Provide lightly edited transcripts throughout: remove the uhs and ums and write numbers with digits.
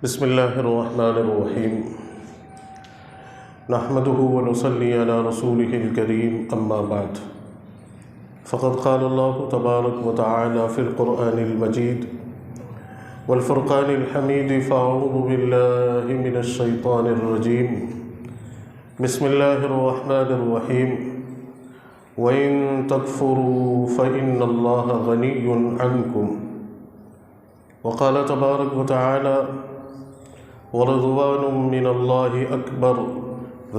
بسم اللہ الرحمن الرحیم نحمده ونصلی علی رسوله الکریم اما بعد فقد قال اللہ تبارک وتعالی فی القرآن المجید والفرقان الحمید فاعوذ باللہ من الشیطان الرجیم بسم اللہ الرحمن الرحیم وَإِن تَكْفُرُوا فَإِنَّ اللَّهَ غَنِيٌّ عَنْكُمْ وقال تبارک وتعالی وَرِضْوَانٌ مِّنَ اللَّهِ أَكْبَرُ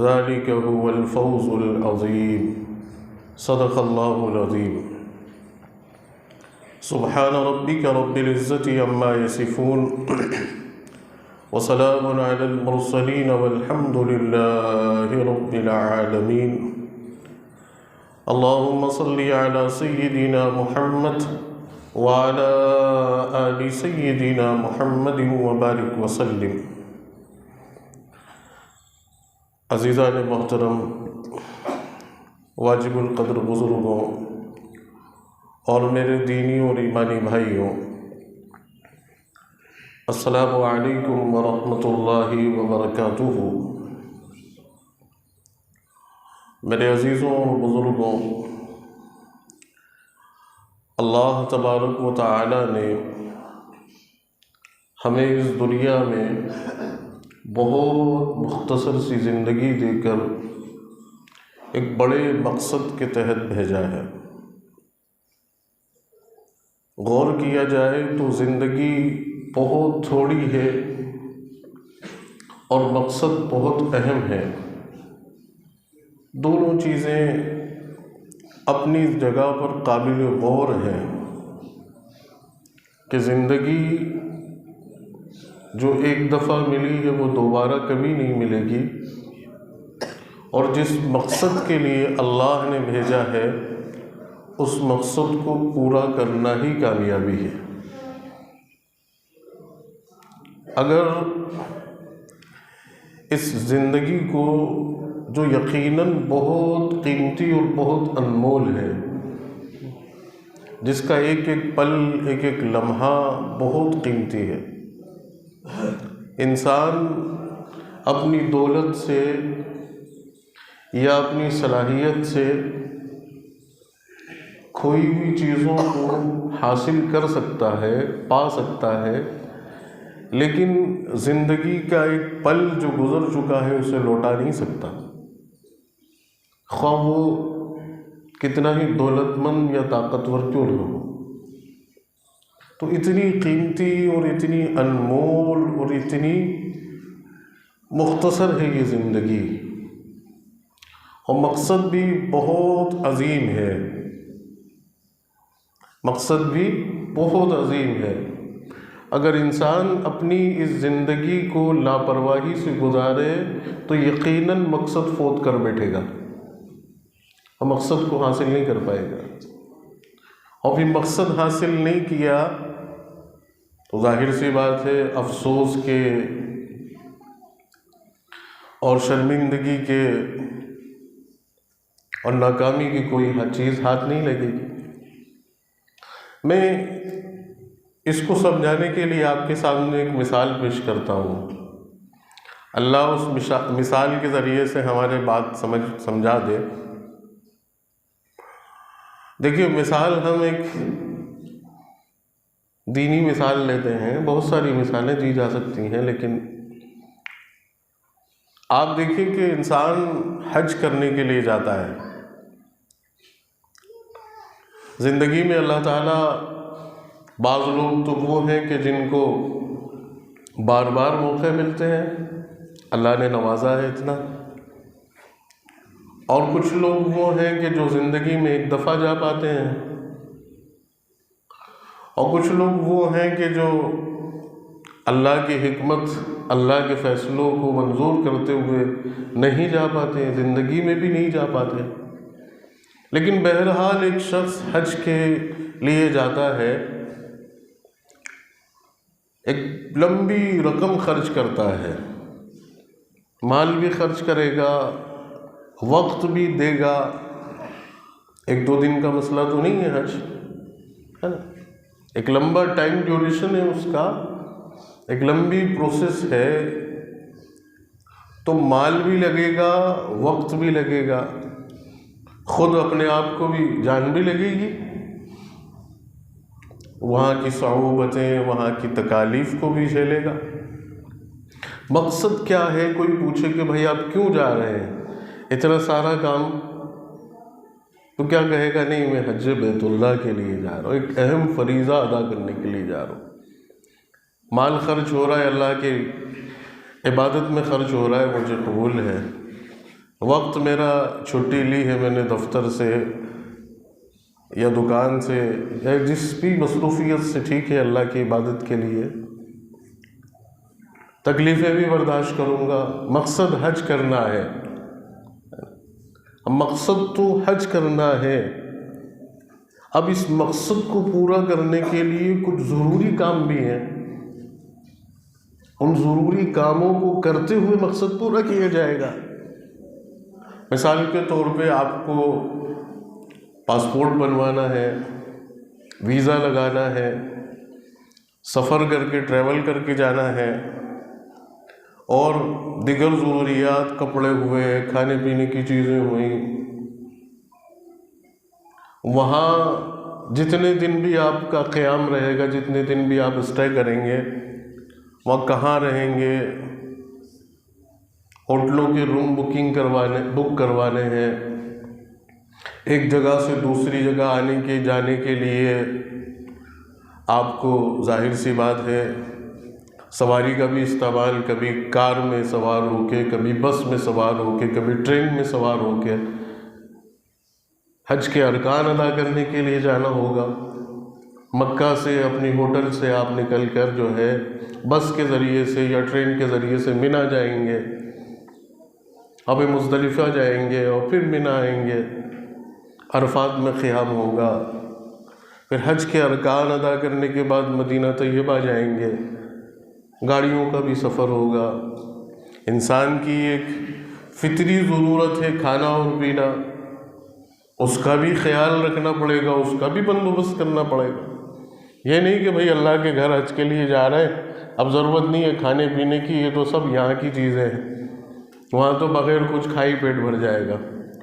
ذَلِكَ هُوَ الْفَوْزُ الْعَظِيمُ صدق اللہ العظیم سبحان ربک رب العزة عما یصفون وسلام علی المرسلین والحمد للہ رب العالمین اللہم صل علی سیدنا محمد وعلى آل سیدنا محمد وبارک وسلم۔ عزیزان محترم، واجب القدر بزرگوں اور میرے دینی اور ایمانی بھائیوں، السلام علیکم ورحمۃ اللہ وبرکاتہ۔ میرے عزیزوں اور بزرگوں، اللہ تبارک و تعالی نے ہمیں اس دنیا میں بہت مختصر سی زندگی دے کر ایک بڑے مقصد کے تحت بھیجا ہے۔ غور کیا جائے تو زندگی بہت تھوڑی ہے اور مقصد بہت اہم ہے۔ دونوں چیزیں اپنی جگہ پر قابل غور ہیں کہ زندگی جو ایک دفعہ ملی ہے وہ دوبارہ کبھی نہیں ملے گی، اور جس مقصد کے لیے اللہ نے بھیجا ہے اس مقصد کو پورا کرنا ہی کامیابی ہے۔ اگر اس زندگی کو، جو یقیناً بہت قیمتی اور بہت انمول ہے، جس کا ایک ایک پل، ایک ایک لمحہ بہت قیمتی ہے، انسان اپنی دولت سے یا اپنی صلاحیت سے کھوئی ہوئی چیزوں کو حاصل کر سکتا ہے، پا سکتا ہے، لیکن زندگی کا ایک پل جو گزر چکا ہے اسے لوٹا نہیں سکتا، خواہ وہ کتنا ہی دولت مند یا طاقتور کیوں نہ ہو۔ تو اتنی قیمتی اور اتنی انمول اور اتنی مختصر ہے یہ زندگی، اور مقصد بھی بہت عظیم ہے، مقصد بھی بہت عظیم ہے۔ اگر انسان اپنی اس زندگی کو لاپرواہی سے گزارے تو یقیناً مقصد فوت کر بیٹھے گا اور مقصد کو حاصل نہیں کر پائے گا، اور پھر مقصد حاصل نہیں کیا تو ظاہر سی بات ہے افسوس کے اور شرمندگی کے اور ناکامی کی کوئی چیز ہاتھ نہیں لگے گی۔ میں اس کو سمجھانے کے لیے آپ کے سامنے ایک مثال پیش کرتا ہوں، اللہ اس مثال کے ذریعے سے ہمارے بات سمجھا دے۔ دیکھیے، مثال ہم ایک دینی مثال لیتے ہیں، بہت ساری مثالیں دی جا سکتی ہیں، لیکن آپ دیکھیں کہ انسان حج کرنے کے لیے جاتا ہے۔ زندگی میں اللہ تعالیٰ، بعض لوگ تو وہ ہیں کہ جن کو بار بار موقع ملتے ہیں، اللہ نے نوازا ہے اتنا، اور کچھ لوگ وہ ہیں کہ جو زندگی میں ایک دفعہ جا پاتے ہیں، اور کچھ لوگ وہ ہیں کہ جو اللہ کی حکمت، اللہ کے فیصلوں کو منظور کرتے ہوئے نہیں جا پاتے، زندگی میں بھی نہیں جا پاتے۔ لیکن بہرحال ایک شخص حج کے لیے جاتا ہے، ایک لمبی رقم خرچ کرتا ہے، مال بھی خرچ کرے گا، وقت بھی دے گا۔ ایک دو دن کا مسئلہ تو نہیں ہے حج، ہے نا، ایک لمبا ٹائم ڈیوریشن ہے اس کا، ایک لمبی پروسیس ہے، تو مال بھی لگے گا، وقت بھی لگے گا، خود اپنے آپ کو بھی جان بھی لگے گی، وہاں کی صعوبتیں، وہاں کی تکالیف کو بھی جھیلے گا۔ مقصد کیا ہے؟ کوئی پوچھے کہ بھائی آپ کیوں جا رہے ہیں اتنا سارا کام، تو کیا کہے گا؟ نہیں، میں حج بیت اللہ کے لیے جا رہا ہوں، ایک اہم فریضہ ادا کرنے کے لیے جا رہا ہوں۔ مال خرچ ہو رہا ہے، اللہ کی عبادت میں خرچ ہو رہا ہے، مجھے قبول ہے۔ وقت میرا، چھٹی لی ہے میں نے دفتر سے یا دکان سے یا جس بھی مصروفیت سے، ٹھیک ہے، اللہ کی عبادت کے لیے تکلیفیں بھی برداشت کروں گا۔ مقصد حج کرنا ہے، مقصد تو حج کرنا ہے۔ اب اس مقصد کو پورا کرنے کے لیے کچھ ضروری کام بھی ہیں، ان ضروری کاموں کو کرتے ہوئے مقصد پورا کیا جائے گا۔ مثال کے طور پہ آپ کو پاسپورٹ بنوانا ہے، ویزا لگانا ہے، سفر کر کے ٹریول کر کے جانا ہے، اور دیگر ضروریات، کپڑے ہوئے، کھانے پینے کی چیزیں ہوئیں۔ وہاں جتنے دن بھی آپ کا قیام رہے گا، جتنے دن بھی آپ اسٹے کریں گے، وہاں کہاں رہیں گے، ہوٹلوں کے روم بک کروانے ہیں، ایک جگہ سے دوسری جگہ جانے کے لیے آپ کو ظاہر سی بات ہے سواری کا بھی استعمال، کبھی کار میں سوار ہو کے، کبھی بس میں سوار ہو کے، کبھی ٹرین میں سوار ہو کے حج کے ارکان ادا کرنے کے لیے جانا ہوگا۔ مکہ سے، اپنی ہوٹل سے آپ نکل کر جو ہے بس کے ذریعے سے یا ٹرین کے ذریعے سے منی جائیں گے، اب مزدلفہ جائیں گے اور پھر منی آئیں گے، عرفات میں قیام ہوگا، پھر حج کے ارکان ادا کرنے کے بعد مدینہ طیبہ جائیں گے، گاڑیوں کا بھی سفر ہوگا۔ انسان کی ایک فطری ضرورت ہے کھانا اور پینا، اس کا بھی خیال رکھنا پڑے گا، اس کا بھی بندوبست کرنا پڑے گا۔ یہ نہیں کہ بھئی اللہ کے گھر حج کے لیے جا رہے ہیں، اب ضرورت نہیں ہے کھانے پینے کی، یہ تو سب یہاں کی چیزیں ہیں، وہاں تو بغیر کچھ کھائی پیٹ بھر جائے گا۔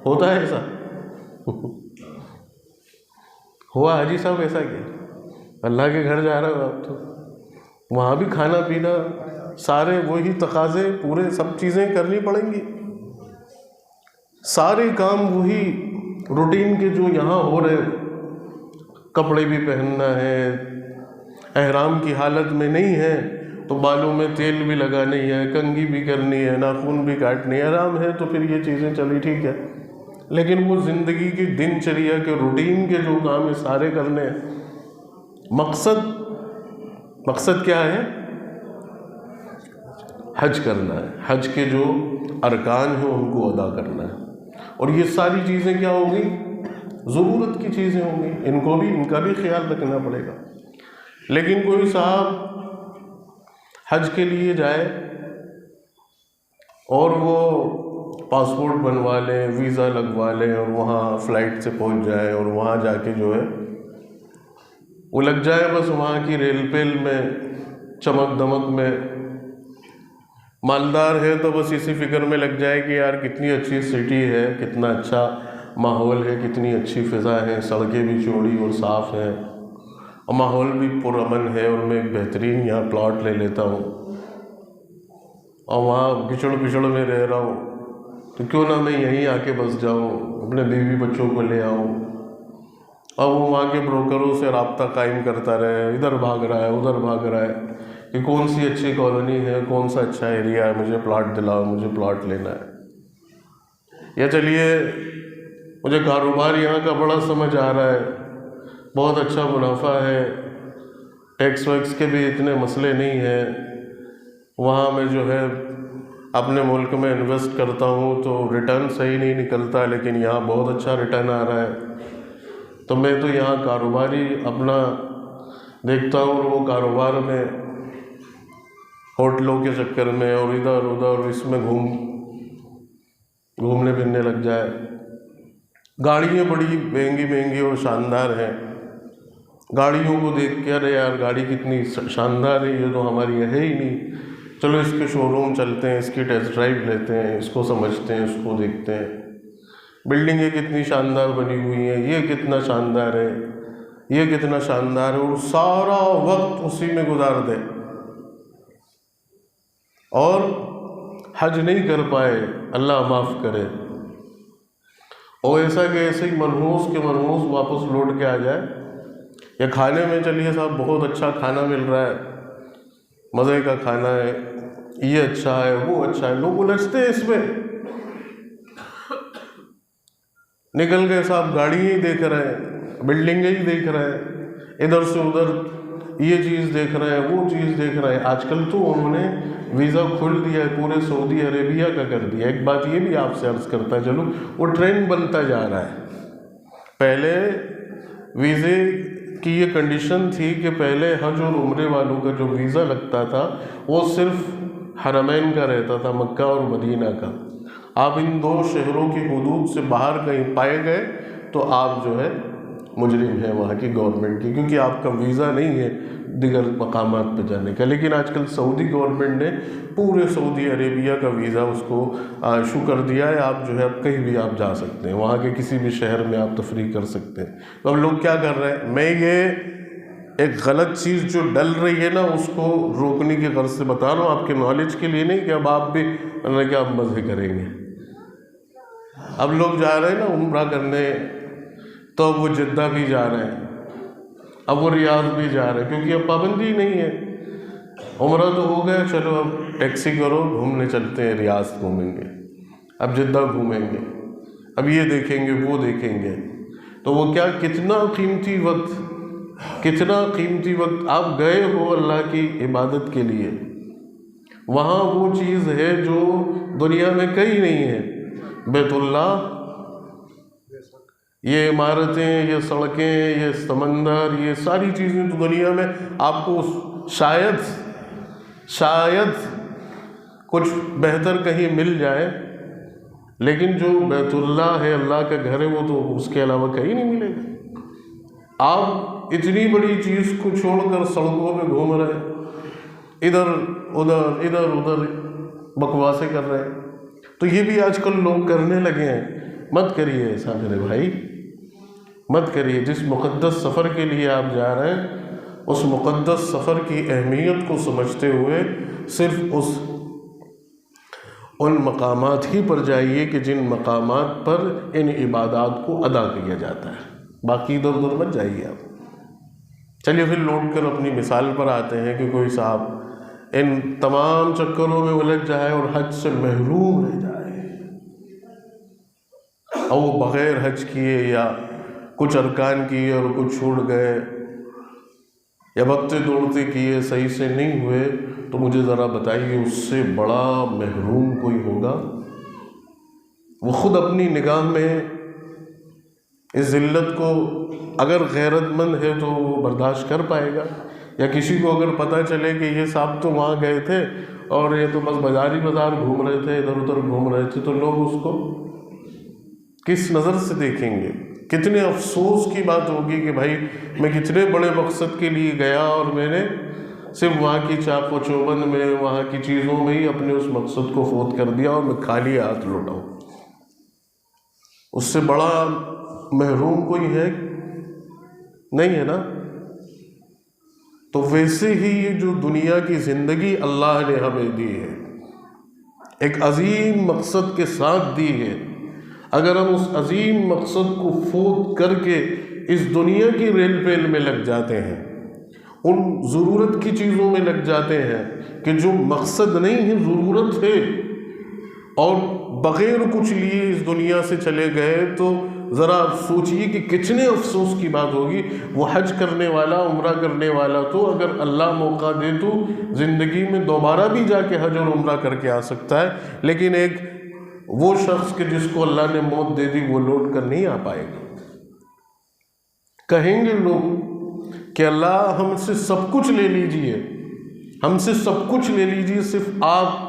ہوتا ہے ایسا؟ ہوا حاجی صاحب ایسا کیا؟ اللہ کے گھر جا رہے ہو آپ، تو وہاں بھی کھانا پینا، سارے وہی تقاضے، پورے سب چیزیں کرنی پڑیں گی، سارے کام وہی روٹین کے جو یہاں ہو رہے، کپڑے بھی پہننا ہے، احرام کی حالت میں نہیں ہے تو بالوں میں تیل بھی لگانی ہے، کنگھی بھی کرنی ہے، ناخن بھی کاٹنی ہے، احرام ہے تو پھر یہ چیزیں چلی، ٹھیک ہے، لیکن وہ زندگی کی دن چریا کے روٹین کے جو کام ہے سارے کرنے ہیں۔ مقصد کیا ہے؟ حج کرنا ہے، حج کے جو ارکان ہیں ان کو ادا کرنا ہے، اور یہ ساری چیزیں کیا ہوگی؟ ضرورت کی چیزیں ہوں گی، ان کا بھی خیال رکھنا پڑے گا۔ لیکن کوئی صاحب حج کے لیے جائے اور وہ پاسپورٹ بنوا لے، ویزا لگوا لے، اور وہاں فلائٹ سے پہنچ جائے، اور وہاں جا کے جو ہے وہ لگ جائے بس وہاں کی ریل پیل میں، چمک دمک میں، مالدار ہے تو بس اسی فکر میں لگ جائے کہ یار کتنی اچھی سٹی ہے، کتنا اچھا ماحول ہے، کتنی اچھی فضا ہے، سڑکیں بھی چوڑی اور صاف ہیں، اور ماحول بھی پرامن ہے، اور میں ایک بہترین یہاں پلاٹ لے لیتا ہوں اور وہاں کچڑ میں رہ رہا ہوں، تو کیوں نہ میں یہیں آ کے بس جاؤں، اپنے بیوی بچوں کو لے آؤں، اور وہ وہاں کے بروکروں سے رابطہ قائم کرتا رہے، ادھر بھاگ رہا ہے، ادھر بھاگ رہا ہے کہ کون سی اچھی کالونی ہے، کون سا اچھا ایریا ہے، مجھے پلاٹ دلاؤ، مجھے پلاٹ لینا ہے، یا چلیے مجھے کاروبار یہاں کا بڑا سمجھ آ رہا ہے، بہت اچھا منافع ہے، ٹیکس ویکس کے بھی اتنے مسئلے نہیں ہیں، وہاں میں جو ہے اپنے ملک میں انویسٹ کرتا ہوں تو ریٹرن صحیح نہیں نکلتا، لیکن یہاں بہت اچھا ریٹرن آ رہا ہے، تو میں تو یہاں کاروباری اپنا دیکھتا ہوں، اور وہ کاروبار میں ہوٹلوں کے چکر میں اور ادھر ادھر اس میں گھومنے پھرنے لگ جائے۔ گاڑیاں بڑی مہنگی اور شاندار ہیں، گاڑیوں کو دیکھ کے ارے یار گاڑی کتنی شاندار ہے، یہ تو ہماری ہے ہی نہیں، چلو اس کے شو روم چلتے ہیں، اس کی ٹیسٹ ڈرائیو لیتے ہیں، اس کو سمجھتے ہیں، اس کو دیکھتے ہیں، بلڈنگیں کتنی شاندار بنی ہوئی ہیں، یہ کتنا شاندار ہے، یہ کتنا شاندار ہے، اور سارا وقت اسی میں گزار دیں اور حج نہیں کر پائے، اللہ معاف کرے، اور ایسا کہ ایسے ہی منحوس کے منحوس واپس لوٹ کے آ جائے، یا کھانے میں چلیے صاحب بہت اچھا کھانا مل رہا ہے، مزے کا کھانا ہے، یہ اچھا ہے، وہ اچھا ہے، لوگ الجھتے ہیں اس میں، نکل گئے صاحب گاڑی ہی دیکھ رہے ہیں، بلڈنگیں ہی دیکھ رہے ہیں، ادھر سے ادھر یہ چیز دیکھ رہے ہیں، وہ چیز دیکھ رہے ہیں۔ آج کل تو انہوں نے ویزا کھول دیا ہے، پورے سعودی عربیہ کا کر دیا۔ ایک بات یہ بھی آپ سے عرض کرتا چلو، وہ ٹرینڈ بنتا جا رہا ہے۔ پہلے ویزے کی یہ کنڈیشن تھی کہ پہلے حج اور عمرے والوں کا جو ویزا لگتا تھا وہ صرف حرمین کا رہتا تھا، مکہ اور مدینہ کا۔ آپ ان دو شہروں کی حدود سے باہر کہیں پائے گئے تو آپ جو ہے مجرم ہیں وہاں کی گورنمنٹ کی، کیونکہ آپ کا ویزا نہیں ہے دیگر مقامات پہ جانے کا۔ لیکن آج کل سعودی گورنمنٹ نے پورے سعودی عربیہ کا ویزا اس کو ایشو کر دیا ہے، آپ جو ہے اب کہیں بھی آپ جا سکتے ہیں، وہاں کے کسی بھی شہر میں آپ تفریح کر سکتے ہیں۔ تو اب لوگ کیا کر رہے ہیں، میں یہ ایک غلط چیز جو ڈل رہی ہے نا اس کو روکنے کی غرض سے بتا رہا ہوں، آپ کے نالج کے لیے نہیں کہ اب آپ بھی کہ آپ مزے کریں گے۔ اب لوگ جا رہے ہیں نا عمرہ کرنے، تو اب وہ جدہ بھی جا رہے ہیں، اب وہ ریاض بھی جا رہے ہیں، کیونکہ اب پابندی نہیں ہے۔ عمرہ تو ہو گیا، چلو اب ٹیکسی کرو گھومنے چلتے ہیں، ریاض گھومیں گے، اب جدہ گھومیں گے، اب یہ دیکھیں گے، وہ دیکھیں گے۔ تو وہ کیا کتنا قیمتی وقت آپ گئے ہو اللہ کی عبادت کے لیے، وہاں وہ چیز ہے جو دنیا میں کہیں نہیں ہے۔ بیت اللہ، یہ عمارتیں، یہ سڑکیں، یہ سمندر، یہ ساری چیزیں تو دنیا میں آپ کو شاید کچھ بہتر کہیں مل جائے، لیکن جو بیت اللہ ہے، اللہ کا گھر ہے، وہ تو اس کے علاوہ کہیں نہیں ملے گا۔ آپ اتنی بڑی چیز کو چھوڑ کر سڑکوں میں گھوم رہے ہیں، ادھر ادھر بکواسیں کر رہے ہیں۔ تو یہ بھی آج کل لوگ کرنے لگے ہیں۔ مت کریے ایسا میرے بھائی، مت کریے۔ جس مقدس سفر کے لیے آپ جا رہے ہیں اس مقدس سفر کی اہمیت کو سمجھتے ہوئے صرف ان مقامات ہی پر جائیے کہ جن مقامات پر ان عبادات کو ادا کیا جاتا ہے، باقی ادھر ادھر مت جائیے آپ۔ چلیے پھر لوٹ کر اپنی مثال پر آتے ہیں کہ کوئی صاحب ان تمام چکروں میں الجھ جائے اور حج سے محروم رہ جائے، اور وہ بغیر حج کیے یا کچھ ارکان کیے اور کچھ چھوٹ گئے، یا بھگتے دوڑتے کیے صحیح سے نہیں ہوئے، تو مجھے ذرا بتائیے اس سے بڑا محروم کوئی ہوگا؟ وہ خود اپنی نگاہ میں اس ذلت کو اگر غیرت مند ہے تو وہ برداشت کر پائے گا، یا کسی کو اگر پتہ چلے کہ یہ صاحب تو وہاں گئے تھے اور یہ تو بس بازار گھوم رہے تھے، ادھر ادھر گھوم رہے تھے، تو لوگ اس کو کس نظر سے دیکھیں گے؟ کتنے افسوس کی بات ہوگی کہ بھائی میں کتنے بڑے مقصد کے لیے گیا اور میں نے صرف وہاں کی چاق و چوبند میں، وہاں کی چیزوں میں ہی اپنے اس مقصد کو فوت کر دیا اور میں خالی ہاتھ لوٹا ہوں۔ اس سے بڑا محروم کوئی ہے؟ نہیں ہے نا؟ تو ویسے ہی یہ جو دنیا کی زندگی اللہ نے ہمیں دی ہے، ایک عظیم مقصد کے ساتھ دی ہے، اگر ہم اس عظیم مقصد کو فوت کر کے اس دنیا کی ریل پیل میں لگ جاتے ہیں، ان ضرورت کی چیزوں میں لگ جاتے ہیں کہ جو مقصد نہیں ہے ضرورت ہے، اور بغیر کچھ لیے اس دنیا سے چلے گئے، تو ذرا آپ سوچئے کہ کتنے افسوس کی بات ہوگی۔ وہ حج کرنے والا، عمرہ کرنے والا تو اگر اللہ موقع دے تو زندگی میں دوبارہ بھی جا کے حج اور عمرہ کر کے آ سکتا ہے، لیکن ایک وہ شخص کہ جس کو اللہ نے موت دے دی وہ لوٹ کر نہیں آ پائے گا۔ کہیں گے لوگ کہ اللہ ہم سے سب کچھ لے لیجئے، ہم سے سب کچھ لے لیجئے، صرف آپ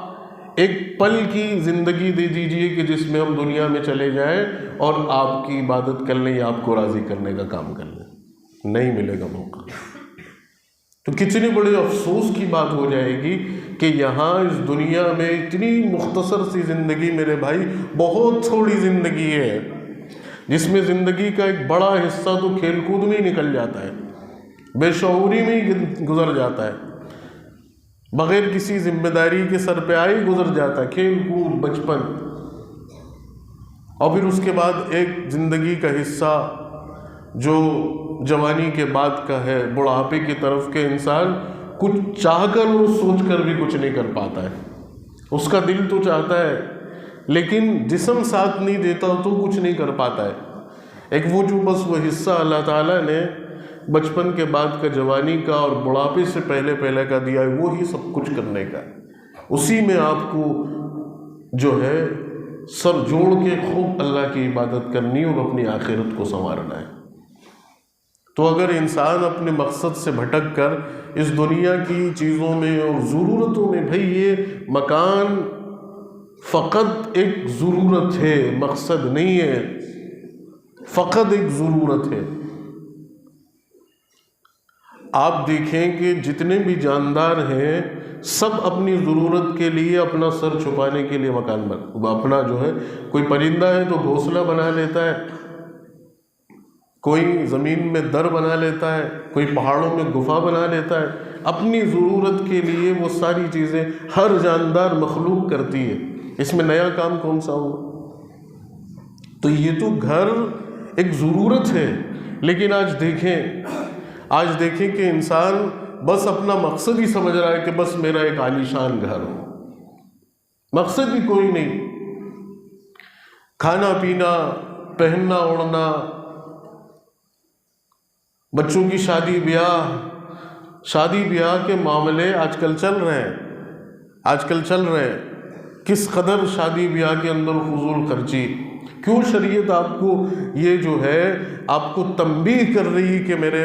ایک پل کی زندگی دے دیجئے کہ جس میں ہم دنیا میں چلے جائیں اور آپ کی عبادت کر لیں یا آپ کو راضی کرنے کا کام کر لیں۔ نہیں ملے گا موقع۔ تو کتنی بڑی افسوس کی بات ہو جائے گی کہ یہاں اس دنیا میں اتنی مختصر سی زندگی میرے بھائی، بہت تھوڑی زندگی ہے، جس میں زندگی کا ایک بڑا حصہ تو کھیل کود میں ہی نکل جاتا ہے، بے شعوری میں ہی گزر جاتا ہے، بغیر کسی ذمہ داری کے سر پہ آئے گزر جاتا ہے، کھیل کود، بچپن۔ اور پھر اس کے بعد ایک زندگی کا حصہ جو جوانی کے بعد کا ہے، بڑھاپے کی طرف کے انسان کچھ چاہ کر اور سوچ کر بھی کچھ نہیں کر پاتا ہے۔ اس کا دل تو چاہتا ہے لیکن جسم ساتھ نہیں دیتا تو کچھ نہیں کر پاتا ہے۔ ایک وہ جو بس وہ حصہ اللہ تعالیٰ نے بچپن کے بعد کا، جوانی کا اور بڑھاپے سے پہلے کا دیا ہے، وہی سب کچھ کرنے کا، اسی میں آپ کو جو ہے سر جوڑ کے خوب اللہ کی عبادت کرنی اور اپنی آخرت کو سنوارنا ہے۔ تو اگر انسان اپنے مقصد سے بھٹک کر اس دنیا کی چیزوں میں اور ضرورتوں میں، بھئی یہ مکان فقط ایک ضرورت ہے، مقصد نہیں ہے، فقط ایک ضرورت ہے۔ آپ دیکھیں کہ جتنے بھی جاندار ہیں سب اپنی ضرورت کے لیے، اپنا سر چھپانے کے لیے مکان اپنا جو ہے، کوئی پرندہ ہے تو گھونسلہ بنا لیتا ہے، کوئی زمین میں در بنا لیتا ہے، کوئی پہاڑوں میں گفا بنا لیتا ہے، اپنی ضرورت کے لیے وہ ساری چیزیں ہر جاندار مخلوق کرتی ہے۔ اس میں نیا کام کون سا ہو؟ تو یہ تو گھر ایک ضرورت ہے، لیکن آج دیکھیں کہ انسان بس اپنا مقصد ہی سمجھ رہا ہے کہ بس میرا ایک عالیشان گھر ہو، مقصد ہی کوئی نہیں۔ کھانا پینا، پہننا اوڑھنا، بچوں کی شادی بیاہ کے معاملے آج کل چل رہے ہیں۔ کس قدر شادی بیاہ کے اندر فضول خرچی، کیوں شریعت آپ کو یہ جو ہے آپ کو تنبیہ کر رہی کہ میرے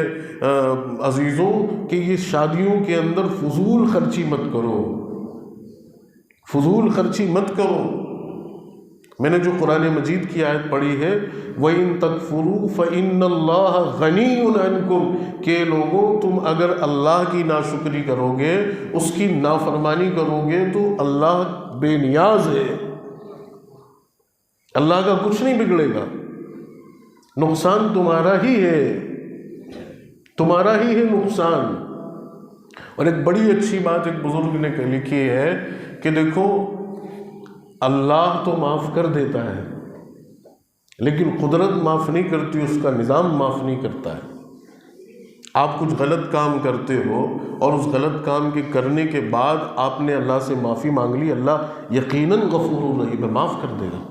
عزیزوں کہ یہ شادیوں کے اندر فضول خرچی مت کرو۔ میں نے جو قرآن مجید کی آیت پڑھی ہے، وَإِن تَكْفُرُوا فَإِنَّ اللَّهَ غَنِيٌّ عَنْكُمْ، کہ لوگوں تم اگر اللہ کی ناشکری کرو گے، اس کی نافرمانی کرو گے تو اللہ بے نیاز ہے، اللہ کا کچھ نہیں بگڑے گا، نقصان تمہارا ہی ہے نقصان۔ اور ایک بڑی اچھی بات ایک بزرگ نے لکھی ہے کہ دیکھو اللہ تو معاف کر دیتا ہے لیکن قدرت معاف نہیں کرتی، اس کا نظام معاف نہیں کرتا ہے۔ آپ کچھ غلط کام کرتے ہو اور اس غلط کام کے کرنے کے بعد آپ نے اللہ سے معافی مانگ لی، اللہ یقیناً غفور الرحیم ہے، معاف کر دے گا،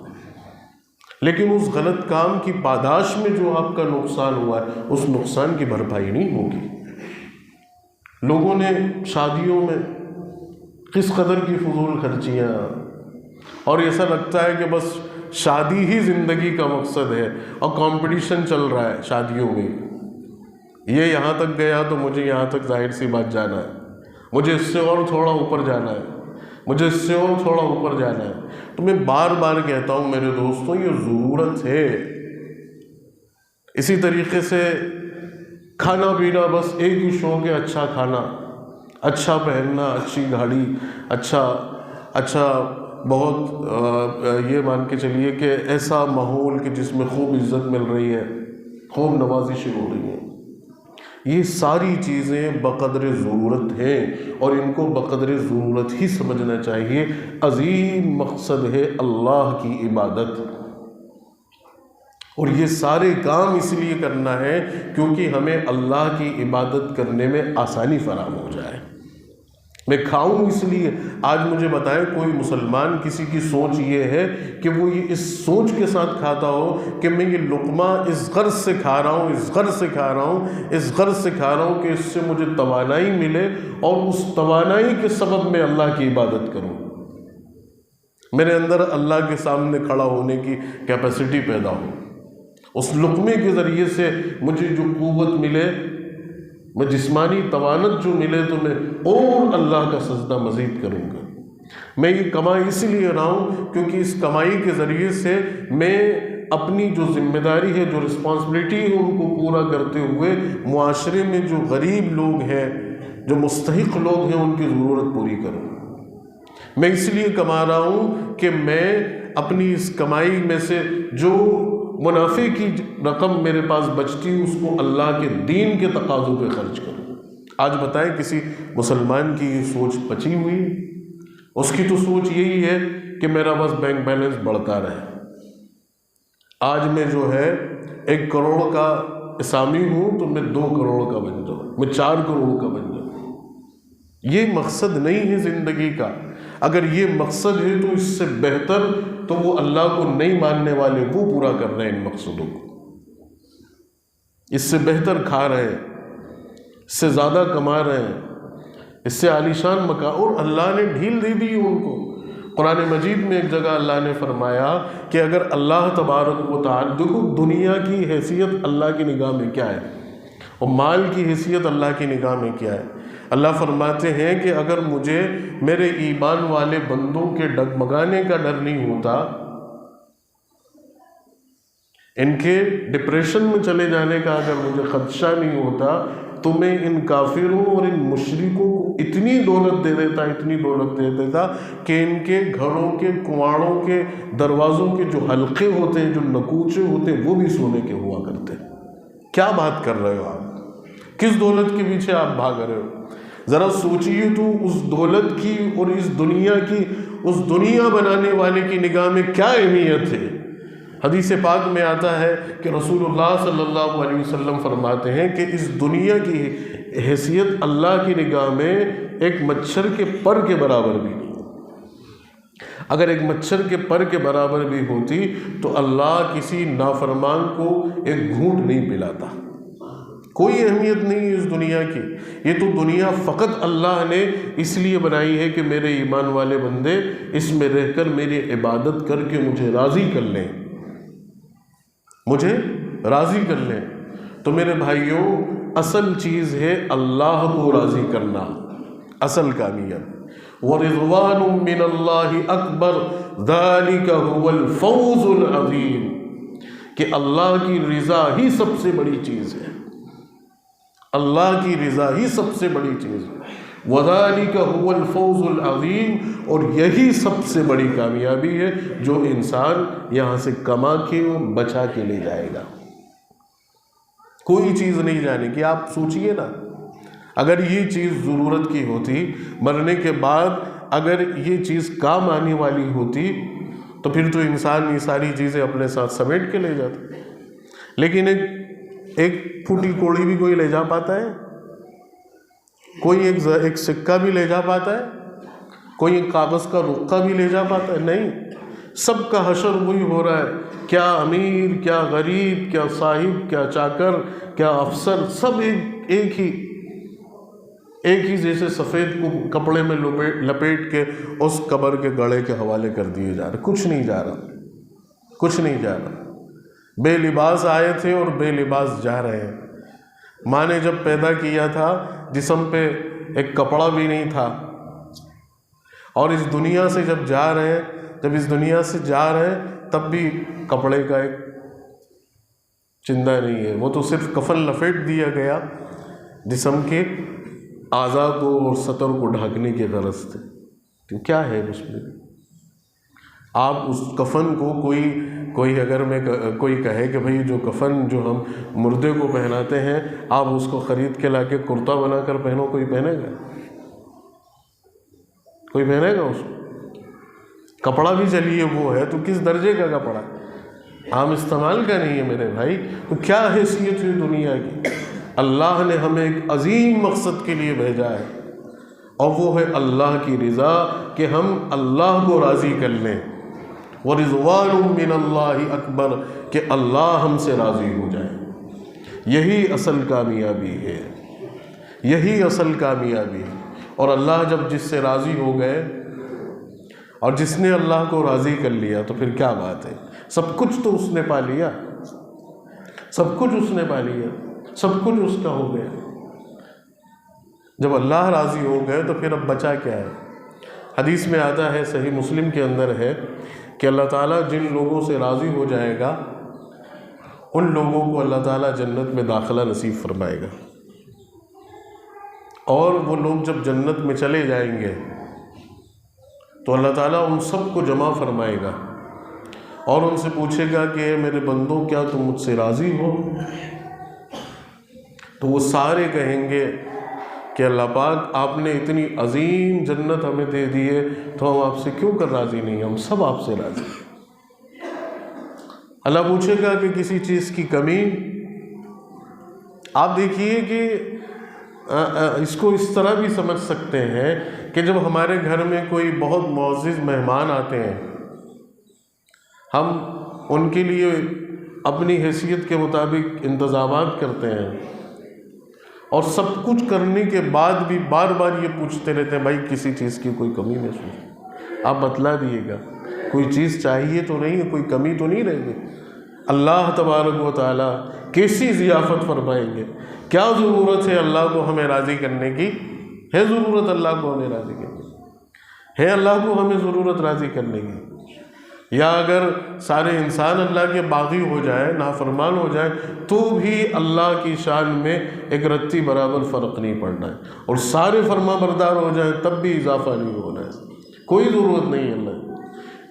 لیکن اس غلط کام کی پاداش میں جو آپ کا نقصان ہوا ہے اس نقصان کی بھرپائی نہیں ہوگی۔ لوگوں نے شادیوں میں کس قدر کی فضول خرچیاں، اور ایسا لگتا ہے کہ بس شادی ہی زندگی کا مقصد ہے، اور کمپٹیشن چل رہا ہے شادیوں میں، یہ یہاں تک گیا تو مجھے یہاں تک ظاہر سی بات جانا ہے، مجھے اس سے اور تھوڑا اوپر جانا ہے، مجھے اس سے اور تھوڑا اوپر جانا ہے۔ تو میں بار بار کہتا ہوں میرے دوستوں، یہ ضرورت ہے۔ اسی طریقے سے کھانا پینا بس ایک ہی شوق ہے، اچھا کھانا، اچھا پہننا، اچھی گاڑی، اچھا بہت یہ مان کے چلیے کہ ایسا ماحول کہ جس میں خوب عزت مل رہی ہے، خوب نوازشیں ہو رہی ہیں۔ یہ ساری چیزیں بقدر ضرورت ہیں اور ان کو بقدر ضرورت ہی سمجھنا چاہیے۔ عظیم مقصد ہے اللہ کی عبادت، اور یہ سارے کام اس لیے کرنا ہے کیونکہ ہمیں اللہ کی عبادت کرنے میں آسانی فراہم ہو جائے۔ میں کھاؤں اس لیے، آج مجھے بتائیں کوئی مسلمان کسی کی سوچ یہ ہے کہ وہ یہ اس سوچ کے ساتھ کھاتا ہو کہ میں یہ لقمہ اس غرض سے کھا رہا ہوں، اس غرض سے کھا رہا ہوں کہ اس سے مجھے توانائی ملے اور اس توانائی کے سبب میں اللہ کی عبادت کروں، میرے اندر اللہ کے سامنے کھڑا ہونے کی کیپیسٹی پیدا ہو، اس لقمے کے ذریعے سے مجھے جو قوت ملے، میں جسمانی توانت جو ملے تو میں اور اللہ کا سجدہ مزید کروں گا۔ میں یہ کمائی اس لیے رہا ہوں کیونکہ اس کمائی کے ذریعے سے میں اپنی جو ذمہ داری ہے، جو رسپانسبلٹی ہے، ان کو پورا کرتے ہوئے معاشرے میں جو غریب لوگ ہیں، جو مستحق لوگ ہیں، ان کی ضرورت پوری کروں۔ میں اس لیے کما رہا ہوں کہ میں اپنی اس کمائی میں سے جو منافع کی رقم میرے پاس بچتی ہے، اس کو اللہ کے دین کے تقاضوں پہ خرچ کروں۔ آج بتائیں کسی مسلمان کی یہ سوچ بچی ہوئی؟ اس کی تو سوچ یہی ہے کہ میرا بس بینک بیلنس بڑھتا رہے۔ آج میں جو ہے 1 کروڑ کا اسامی ہوں تو میں 2 کروڑ کا بن جاؤں، میں 4 کروڑ کا بن جاؤں۔ یہ مقصد نہیں ہے زندگی کا۔ اگر یہ مقصد ہے تو اس سے بہتر تو وہ اللہ کو نہیں ماننے والے وہ پورا کر رہے ہیں ان مقصدوں کو، اس سے بہتر کھا رہے ہیں، اس سے زیادہ کما رہے ہیں، اس سے عالیشان مکان، اور اللہ نے ڈھیل دے دی ان کو۔ قرآن مجید میں ایک جگہ اللہ نے فرمایا کہ اگر اللہ تبارک و تعالی، دیکھو دنیا کی حیثیت اللہ کی نگاہ میں کیا ہے اور مال کی حیثیت اللہ کی نگاہ میں کیا ہے۔ اللہ فرماتے ہیں کہ اگر مجھے میرے ایمان والے بندوں کے ڈگمگانے کا ڈر نہیں ہوتا، ان کے ڈپریشن میں چلے جانے کا اگر مجھے خدشہ نہیں ہوتا، تو میں ان کافروں اور ان مشرکوں کو اتنی دولت دے دیتا، اتنی دولت دے دیتا کہ ان کے گھروں کے کنواڑوں کے دروازوں کے جو حلقے ہوتے ہیں، جو نکوچے ہوتے ہیں، وہ بھی سونے کے ہوا کرتے۔ کیا بات کر رہے ہو آپ؟ کس دولت کے پیچھے آپ بھاگ رہے ہو؟ ذرا سوچئے تو اس دولت کی اور اس دنیا کی، اس دنیا بنانے والے کی نگاہ میں کیا اہمیت ہے۔ حدیث پاک میں آتا ہے کہ رسول اللہ صلی اللہ علیہ وسلم فرماتے ہیں کہ اس دنیا کی حیثیت اللہ کی نگاہ میں ایک مچھر کے پر کے برابر بھی نہیں۔ اگر ایک مچھر کے پر کے برابر بھی ہوتی تو اللہ کسی نافرمان کو ایک گھونٹ نہیں پلاتا۔ کوئی اہمیت نہیں ہے اس دنیا کی۔ یہ تو دنیا فقط اللہ نے اس لیے بنائی ہے کہ میرے ایمان والے بندے اس میں رہ کر میری عبادت کر کے مجھے راضی کر لیں، مجھے راضی کر لیں۔ تو میرے بھائیوں، اصل چیز ہے اللہ کو راضی کرنا، اصل کامیاب۔ وَرِضْوَانٌ مِّنَ اللَّهِ أَكْبَرُ ذَلِكَ هُوَ الْفَوْزُ الْعَظِيمُ، کہ اللہ کی رضا ہی سب سے بڑی چیز ہے، اللہ کی رضا ہی سب سے بڑی چیز ہے۔ وَذَلِكَ هُوَ الْفَوْزُ الْعَظِيمُ، اور یہی سب سے بڑی کامیابی ہے جو انسان یہاں سے کما کے اور بچا کے لے جائے گا۔ کوئی چیز نہیں جانے کی۔ آپ سوچئے نا، اگر یہ چیز ضرورت کی ہوتی، مرنے کے بعد اگر یہ چیز کام آنے والی ہوتی تو پھر تو انسان یہ ساری چیزیں اپنے ساتھ سمیٹ کے لے جاتا۔ لیکن ایک پھوٹی کوڑی بھی کوئی لے جا پاتا ہے؟ کوئی ایک سکہ بھی لے جا پاتا ہے؟ کوئی ایک کاغذ کا رقعہ بھی لے جا پاتا ہے؟ نہیں۔ سب کا حشر وہی ہو رہا ہے، کیا امیر، کیا غریب، کیا صاحب، کیا چاکر، کیا افسر، سب ایک ہی جیسے سفید کپڑے میں لپیٹ کے اس قبر کے گڑھے کے حوالے کر دیے جا رہے۔ کچھ نہیں جا رہا، کچھ نہیں جا رہا۔ بے لباس آئے تھے اور بے لباس جا رہے ہیں۔ ماں نے جب پیدا کیا تھا جسم پہ ایک کپڑا بھی نہیں تھا، اور اس دنیا سے جب جا رہے ہیں، جب اس دنیا سے جا رہے ہیں تب بھی کپڑے کا ایک چندہ نہیں ہے۔ وہ تو صرف کفن لپیٹ دیا گیا جسم کے اعضاء کو اور سطر کو ڈھانکنے کی غرض سے۔ تو کیا ہے اس میں؟ آپ اس کفن کو کوئی اگر میں کوئی کہے کہ بھئی جو کفن جو ہم مردے کو پہناتے ہیں آپ اس کو خرید کے لا کے کرتا بنا کر پہنو، کوئی پہنے گا؟ کوئی پہنے گا اس کو؟ کپڑا بھی چلیے وہ ہے تو کس درجے کا کپڑا؟ عام استعمال کا نہیں ہے میرے بھائی۔ تو کیا حیثیت ہے دنیا کی؟ اللہ نے ہمیں ایک عظیم مقصد کے لیے بھیجا ہے، اور وہ ہے اللہ کی رضا، کہ ہم اللہ کو راضی کر لیں۔ وَرِضْوَانٌ مِّنَ اللَّهِ أَكْبَرُ، کہ اللہ ہم سے راضی ہو جائے۔ یہی اصل کامیابی ہے، یہی اصل کامیابی ہے۔ اور اللہ جب جس سے راضی ہو گئے اور جس نے اللہ کو راضی کر لیا تو پھر کیا بات ہے؟ سب کچھ تو اس نے پا لیا، سب کچھ اس نے پا لیا، سب کچھ اس کا ہو گیا۔ جب اللہ راضی ہو گئے تو پھر اب بچا کیا ہے؟ حدیث میں آتا ہے، صحیح مسلم کے اندر ہے کہ اللہ تعالیٰ جن لوگوں سے راضی ہو جائے گا ان لوگوں کو اللہ تعالیٰ جنت میں داخلہ نصیب فرمائے گا، اور وہ لوگ جب جنت میں چلے جائیں گے تو اللہ تعالیٰ ان سب کو جمع فرمائے گا اور ان سے پوچھے گا کہ اے میرے بندوں کیا تم مجھ سے راضی ہو؟ تو وہ سارے کہیں گے کہ اللہ پاک آپ نے اتنی عظیم جنت ہمیں دے دی ہے تو ہم آپ سے کیوں کر راضی نہیں، ہم سب آپ سے راضی ہیں۔ اللہ پوچھے گا کہ کسی چیز کی کمی؟ آپ دیکھیے کہ اس کو اس طرح بھی سمجھ سکتے ہیں کہ جب ہمارے گھر میں کوئی بہت معزز مہمان آتے ہیں، ہم ان کے لیے اپنی حیثیت کے مطابق انتظامات کرتے ہیں اور سب کچھ کرنے کے بعد بھی بار بار یہ پوچھتے رہتے ہیں بھائی کسی چیز کی کوئی کمی محسوس، آپ بتلا دیے گا کوئی چیز چاہیے تو نہیں ہے، کوئی کمی تو نہیں رہے گی؟ اللہ تبارک و تعالیٰ کیسی ضیافت فرمائیں گے؟ کیا ضرورت ہے اللہ کو ہمیں راضی کرنے کی؟ ہے ضرورت اللہ کو ہمیں راضی کرنے کی؟ ہے اللہ کو ہمیں ضرورت راضی کرنے کی؟ یا اگر سارے انسان اللہ کے باغی ہو جائے، نافرمان ہو جائے، تو بھی اللہ کی شان میں ایک رتی برابر فرق نہیں پڑنا ہے، اور سارے فرما بردار ہو جائیں تب بھی اضافہ نہیں ہونا ہے، کوئی ضرورت نہیں ہے اللہ۔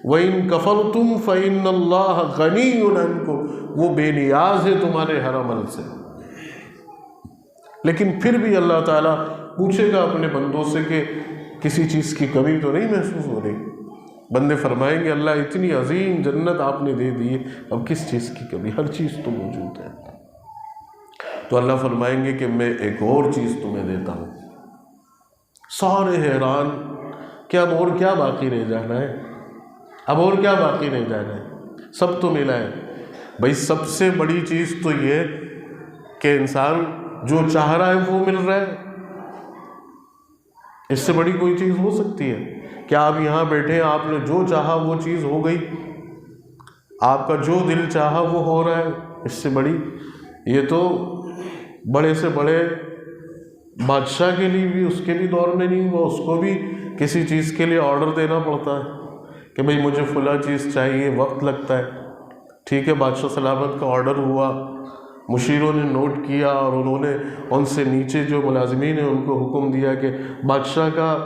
وَإِن كَفَرْتُمْ فَإِنَّ اللَّهَ غَنِيٌّ عَنْكُمْ، وہ بے نیاز ہے تمہارے ہر عمل سے۔ لیکن پھر بھی اللہ تعالیٰ پوچھے گا اپنے بندوں سے کہ کسی چیز کی کمی تو نہیں محسوس ہو رہی؟ بندے فرمائیں گے اللہ اتنی عظیم جنت آپ نے دے دی ہے، اب کس چیز کی کمی؟ ہر چیز تو موجود ہے۔ تو اللہ فرمائیں گے کہ میں ایک اور چیز تمہیں دیتا ہوں۔ سارے حیران کہ اب اور کیا باقی رہ جانا ہے، اب اور کیا باقی رہ جانا ہے، سب تو ملا ہے۔ بھائی سب سے بڑی چیز تو یہ کہ انسان جو چاہ رہا ہے وہ مل رہا ہے، اس سے بڑی کوئی چیز ہو سکتی ہے؟ کیا آپ یہاں بیٹھے ہیں، آپ نے جو چاہا وہ چیز ہو گئی، آپ کا جو دل چاہا وہ ہو رہا ہے، اس سے بڑی؟ یہ تو بڑے سے بڑے بادشاہ کے لیے بھی اس کے بھی دور میں نہیں ہوا، اس کو بھی کسی چیز کے لیے آرڈر دینا پڑتا ہے کہ بھئی مجھے فلاں چیز چاہیے، وقت لگتا ہے۔ ٹھیک ہے، بادشاہ سلامت کا آرڈر ہوا، مشیروں نے نوٹ کیا اور انہوں نے ان سے نیچے جو ملازمین ہیں ان کو حکم دیا کہ بادشاہ کا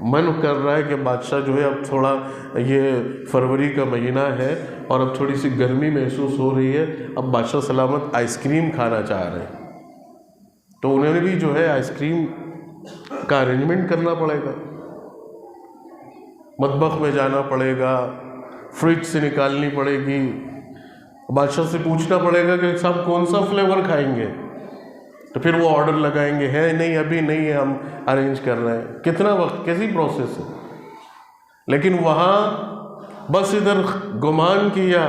من کر رہا ہے کہ بادشاہ جو ہے اب تھوڑا یہ فروری کا مہینہ ہے اور اب تھوڑی سی گرمی محسوس ہو رہی ہے، اب بادشاہ سلامت آئس کریم کھانا چاہ رہے ہیں، تو انہوں نے بھی جو ہے آئس کریم کا ارینجمنٹ کرنا پڑے گا، مطبخ میں جانا پڑے گا، فریج سے نکالنی پڑے گی، بادشاہ سے پوچھنا پڑے گا کہ صاحب کون سا فلیور کھائیں گے، تو پھر وہ آرڈر لگائیں گے، ہے نہیں ابھی نہیں ہے، ہم ارینج کر رہے ہیں۔ کتنا وقت، کیسی پروسیس ہے؟ لیکن وہاں بس ادھر گمان کیا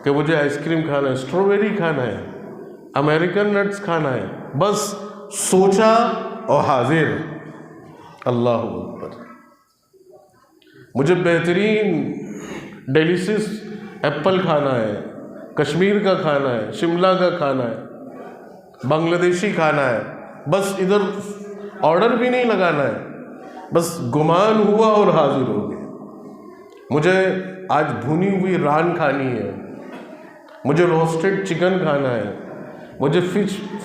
کہ مجھے آئس کریم کھانا ہے، اسٹرابیری کھانا ہے، امریکن نٹس کھانا ہے، بس سوچا اور حاضر۔ اللہ اکبر۔ مجھے بہترین ڈیلیشس ایپل کھانا ہے، کشمیر کا کھانا ہے، شملہ کا کھانا ہے، بنگلہ دیشی کھانا ہے، بس ادھر آرڈر بھی نہیں لگانا ہے، بس گمان ہوا اور حاضر ہو گئے۔ مجھے آج بھنی ہوئی ران کھانی ہے، مجھے روسٹڈ چکن کھانا ہے، مجھے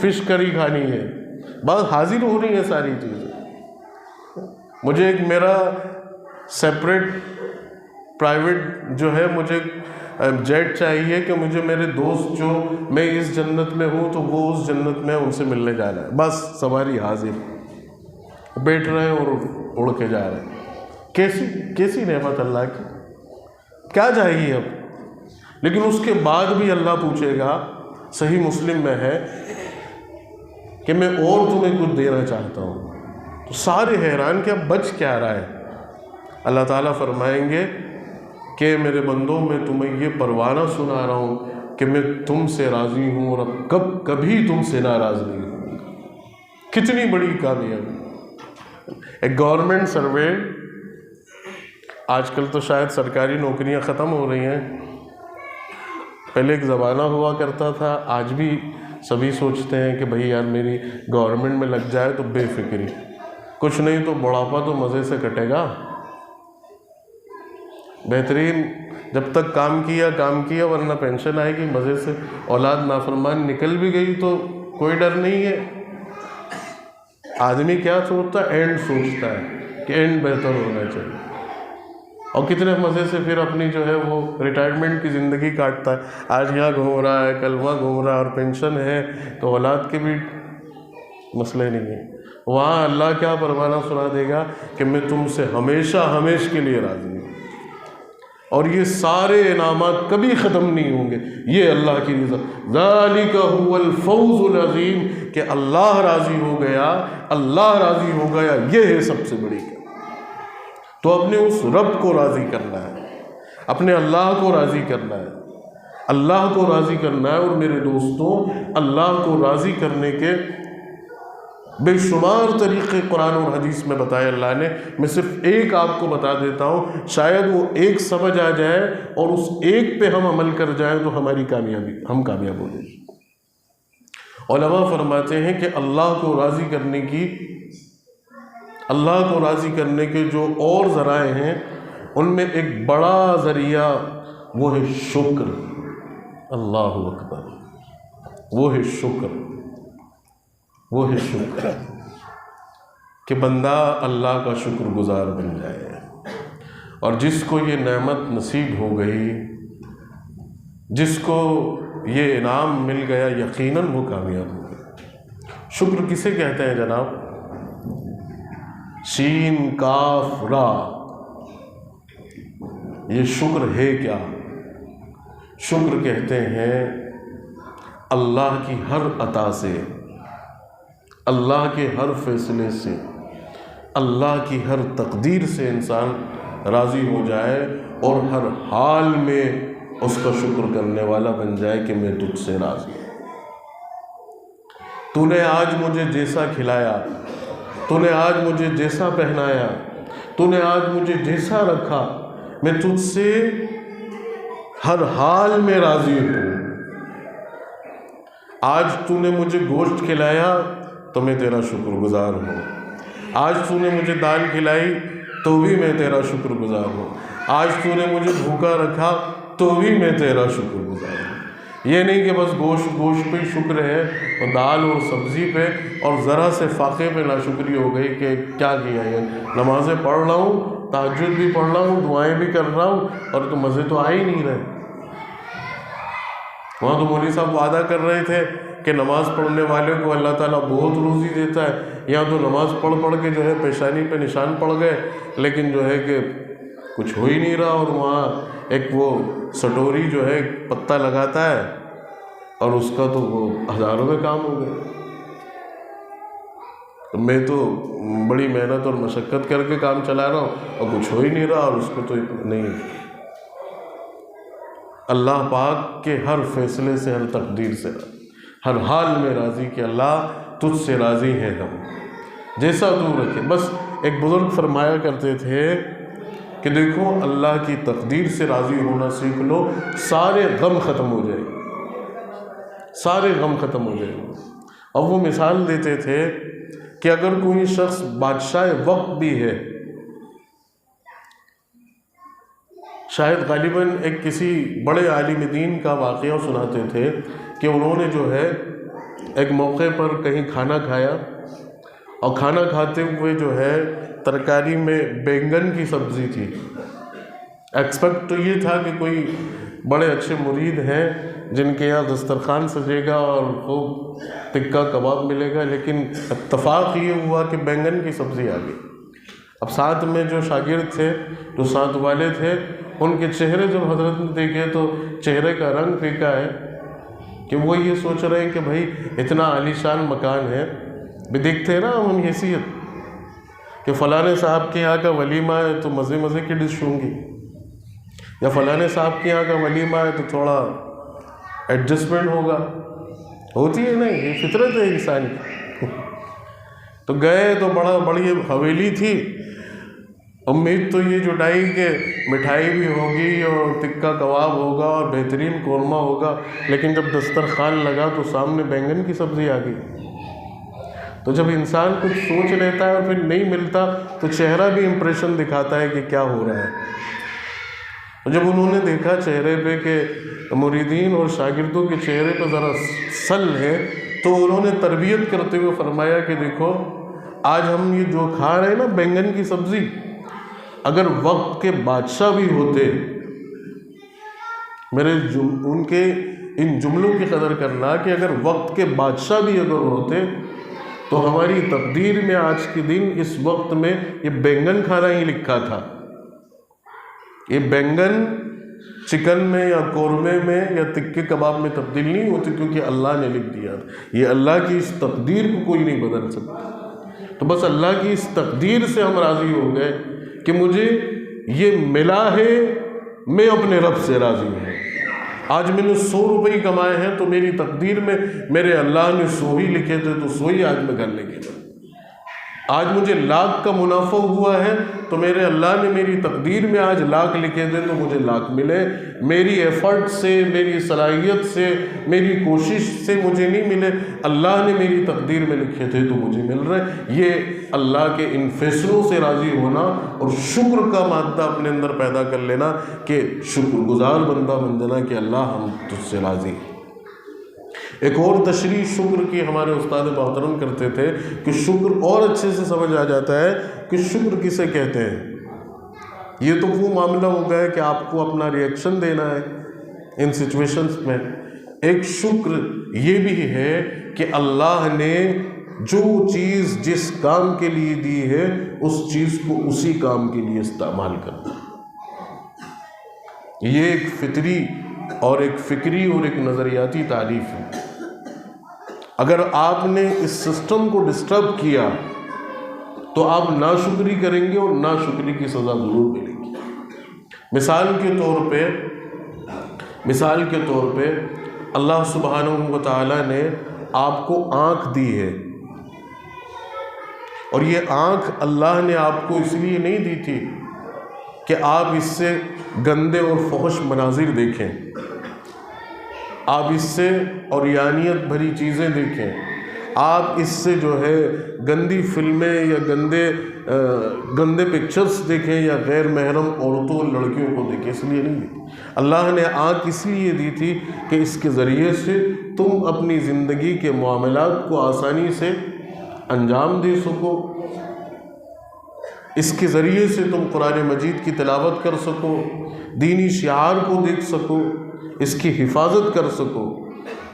فش کری کھانی ہے، بس حاضر ہو رہی ہیں ساری چیزیں۔ مجھے ایک میرا سیپریٹ پرائیویٹ جو ہے مجھے جیٹ چاہیے کہ مجھے میرے دوست جو میں اس جنت میں ہوں تو وہ اس جنت میں ان سے ملنے جا رہا ہے، بس سواری حاضر، بیٹھ رہے ہیں اور اڑ کے جا رہے ہیں۔ کیسی نعمت اللہ کی، کیا چاہیے اب؟ لیکن اس کے بعد بھی اللہ پوچھے گا، صحیح مسلم میں ہے کہ میں اور تمہیں کچھ دینا چاہتا ہوں، تو سارے حیران کہ اب بچ کیا رہا ہے؟ اللہ تعالیٰ فرمائیں گے کہ میرے بندوں میں تمہیں یہ پروانہ سنا رہا ہوں کہ میں تم سے راضی ہوں اور اب کبھی تم سے ناراض نہیں ہوں۔ کتنی بڑی کامیابی! ایک گورنمنٹ سروے، آج کل تو شاید سرکاری نوکریاں ختم ہو رہی ہیں، پہلے ایک زمانہ ہوا کرتا تھا، آج بھی سبھی سوچتے ہیں کہ بھئی یار میری گورنمنٹ میں لگ جائے تو بے فکری، کچھ نہیں تو بڑھاپا تو مزے سے کٹے گا۔ بہترین جب تک کام کیا ورنہ پینشن آئے گی مزے سے. اولاد نافرمان نکل بھی گئی تو کوئی ڈر نہیں ہے. آدمی کیا سوچتا ہے؟ اینڈ سوچتا ہے کہ اینڈ بہتر ہونا چاہیے. اور کتنے مزے سے پھر اپنی جو ہے وہ ریٹائرمنٹ کی زندگی کاٹتا ہے. آج یہاں گھوم رہا ہے، کل وہاں گھوم رہا ہے، اور پینشن ہے تو اولاد کے بھی مسئلے نہیں ہیں. وہاں اللہ کیا پروانہ سنا دے گا کہ میں تم سے ہمیشہ کے لیے راضی ہوں، اور یہ سارے انعامات کبھی ختم نہیں ہوں گے. یہ اللہ کی رضا، ذالک هو الفوز العظیم، کہ اللہ راضی ہو گیا، اللہ راضی ہو گیا، یہ ہے سب سے بڑی. تو اپنے اس رب کو راضی کرنا ہے، اپنے اللہ کو راضی کرنا ہے، اللہ کو راضی کرنا ہے. اور میرے دوستوں، اللہ کو راضی کرنے کے بے شمار طریقے قرآن اور حدیث میں بتائے اللہ نے. میں صرف ایک آپ کو بتا دیتا ہوں، شاید وہ ایک سمجھ آ جائے اور اس ایک پہ ہم عمل کر جائیں تو ہم کامیاب ہو جائیں. علماء فرماتے ہیں کہ اللہ کو راضی کرنے کے جو اور ذرائع ہیں ان میں ایک بڑا ذریعہ وہ ہے شکر. اللہ اکبر، وہ ہے شکر کہ بندہ اللہ کا شکر گزار بن جائے. اور جس کو یہ نعمت نصیب ہو گئی، جس کو یہ انعام مل گیا، یقیناً وہ کامیاب ہو گیا. شکر کسے کہتے ہیں جناب؟ شین کاف را، یہ شکر ہے کیا؟ شکر کہتے ہیں اللہ کی ہر عطا سے، اللہ کے ہر فیصلے سے، اللہ کی ہر تقدیر سے انسان راضی ہو جائے اور ہر حال میں اس کا شکر کرنے والا بن جائے کہ میں تجھ سے راضی ہوں. تو نے آج مجھے جیسا کھلایا، تو نے آج مجھے جیسا پہنایا، تو نے آج مجھے جیسا رکھا، میں تجھ سے ہر حال میں راضی ہوں. آج تو نے مجھے گوشت کھلایا تو میں تیرا شکر گزار ہوں. آج تو نے مجھے دال کھلائی تو بھی میں تیرا شکر گزار ہوں. آج تو نے مجھے بھوکا رکھا تو بھی میں تیرا شکر گزار ہوں. یہ نہیں کہ بس گوشت پہ شکر ہے اور دال اور سبزی پہ، اور ذرا سے فاقے پہ ناشکری ہو گئی کہ کیا کیا ہے، نمازیں پڑھ رہا ہوں، تہجد بھی پڑھ رہا ہوں، دعائیں بھی کر رہا ہوں، اور تو مزے تو آ ہی نہیں رہے. وہاں تو مولوی صاحب وعدہ کر رہے تھے کہ نماز پڑھنے والے کو اللہ تعالیٰ بہت روزی دیتا ہے. یہاں تو نماز پڑھ کے جو ہے پیشانی پہ نشان پڑ گئے، لیکن جو ہے کہ کچھ ہو ہی نہیں رہا. اور وہاں ایک وہ سٹوری جو ہے پتہ لگاتا ہے اور اس کا تو وہ ہزاروں میں کام ہو گئے. میں تو بڑی محنت اور مشقت کر کے کام چلا رہا ہوں اور کچھ ہو ہی نہیں رہا، اور اس کو تو نہیں. اللہ پاک کے ہر فیصلے سے، ہر تقدیر سے، ہر حال میں راضی کہ اللہ تجھ سے راضی ہیں ہم، جیسا تو رکھے. بس ایک بزرگ فرمایا کرتے تھے کہ دیکھو اللہ کی تقدیر سے راضی ہونا سیکھ لو، سارے غم ختم ہو جائے گے، سارے غم ختم ہو جائے گے. اور وہ مثال دیتے تھے کہ اگر کوئی شخص بادشاہ وقت بھی ہے، شاید غالباً ایک کسی بڑے عالم دین کا واقعہ سناتے تھے کہ انہوں نے جو ہے ایک موقع پر کہیں کھانا کھایا، اور کھانا کھاتے ہوئے جو ہے ترکاری میں بینگن کی سبزی تھی. ایکسپیکٹ تو یہ تھا کہ کوئی بڑے اچھے مرید ہیں جن کے یہاں دسترخوان سجے گا اور خوب ٹکا کباب ملے گا، لیکن اتفاق یہ ہوا کہ بینگن کی سبزی آ گئی. اب ساتھ میں جو شاگرد تھے، جو ساتھ والے تھے، ان کے چہرے جب حضرت نے دیکھے تو چہرے کا رنگ پھیکا ہے کہ وہ یہ سوچ رہے ہیں کہ بھائی اتنا عالیشان مکان ہے، بھی دیکھتے ہیں نا ہم حیثیت کہ فلانے صاحب کے یہاں کا ولیمہ ہے تو مزے مزے کی ڈش ہوں گی، یا فلانے صاحب کے یہاں کا ولیمہ ہے تو تھوڑا ایڈجسٹمنٹ ہوگا، ہوتی ہے نہیں، یہ فطرت ہے انسان کی. تو گئے تو بڑی حویلی تھی، امید تو یہ جٹائی کہ مٹھائی بھی ہوگی اور ٹکا کباب ہوگا اور بہترین قورمہ ہوگا، لیکن جب دسترخوان لگا تو سامنے بینگن کی سبزی آ گئی. تو جب انسان کچھ سوچ لیتا ہے اور پھر نہیں ملتا تو چہرہ بھی امپریشن دکھاتا ہے کہ کیا ہو رہا ہے. جب انہوں نے دیکھا چہرے پہ کہ مریدین اور شاگردوں کے چہرے پہ ذرا سل ہے، تو انہوں نے تربیت کرتے ہوئے فرمایا کہ دیکھو آج ہم یہ جو کھا رہے ہیں نا بینگن کی سبزی، اگر وقت کے بادشاہ بھی ہوتے، ان کے ان جملوں کی قدر کرنا کہ اگر وقت کے بادشاہ بھی اگر ہوتے تو ہماری تقدیر میں آج کے دن اس وقت میں یہ بینگن کھانا ہی لکھا تھا۔ یہ بینگن چکن میں یا قورمے میں یا تکے کباب میں تبدیل نہیں ہوتی، کیونکہ اللہ نے لکھ دیا۔ یہ اللہ کی اس تقدیر کو کوئی نہیں بدل سکتا۔ تو بس اللہ کی اس تقدیر سے ہم راضی ہو گئے کہ مجھے یہ ملا ہے، میں اپنے رب سے راضی ہوں۔ آج میں نے 100 روپے کمائے ہیں تو میری تقدیر میں میرے اللہ نے 100 ہی لکھے تھے، تو 100 ہی آج میں گھر لے کے جاؤں۔ آج مجھے 1,00,000 کا منافع ہوا ہے تو میرے اللہ نے میری تقدیر میں آج 1,00,000 لکھے تھے تو مجھے 1,00,000 ملے۔ میری ایفرٹ سے، میری صلاحیت سے، میری کوشش سے مجھے نہیں ملے، اللہ نے میری تقدیر میں لکھے تھے تو مجھے مل رہے۔ یہ اللہ کے ان فیصلوں سے راضی ہونا اور شکر کا مادہ اپنے اندر پیدا کر لینا کہ شکر گزار بندہ بن جانا کہ اللہ ہم تجھ سے راضی ہیں۔ ایک اور تشریح شکر کی ہمارے استاد محترم کرتے تھے کہ شکر اور اچھے سے سمجھ آ جاتا ہے کہ شکر کسے کہتے ہیں۔ یہ تو وہ معاملہ ہو گیا ہے کہ آپ کو اپنا ری ایکشن دینا ہے ان سچویشنز میں۔ ایک شکر یہ بھی ہے کہ اللہ نے جو چیز جس کام کے لیے دی ہے اس چیز کو اسی کام کے لیے استعمال کرنا۔ یہ ایک فطری اور ایک فکری اور ایک نظریاتی تعریف ہے۔ اگر آپ نے اس سسٹم کو ڈسٹرب کیا تو آپ ناشکری کریں گے اور ناشکری کی سزا ضرور ملے گی۔ مثال کے طور پہ اللہ سبحانہ و تعالیٰ نے آپ کو آنکھ دی ہے، اور یہ آنکھ اللہ نے آپ کو اس لیے نہیں دی تھی کہ آپ اس سے گندے اور فحش مناظر دیکھیں، آپ اس سے عریانیت بھری چیزیں دیکھیں، آپ اس سے جو ہے گندی فلمیں یا گندے پکچرز دیکھیں یا غیر محرم عورتوں اور لڑکیوں کو دیکھیں، اس لیے نہیں دی تھی۔ اللہ نے آنکھ اس لیے دی تھی کہ اس کے ذریعے سے تم اپنی زندگی کے معاملات کو آسانی سے انجام دے سکو، اس کے ذریعے سے تم قرآن مجید کی تلاوت کر سکو، دینی شعار کو دیکھ سکو، اس کی حفاظت کر سکو۔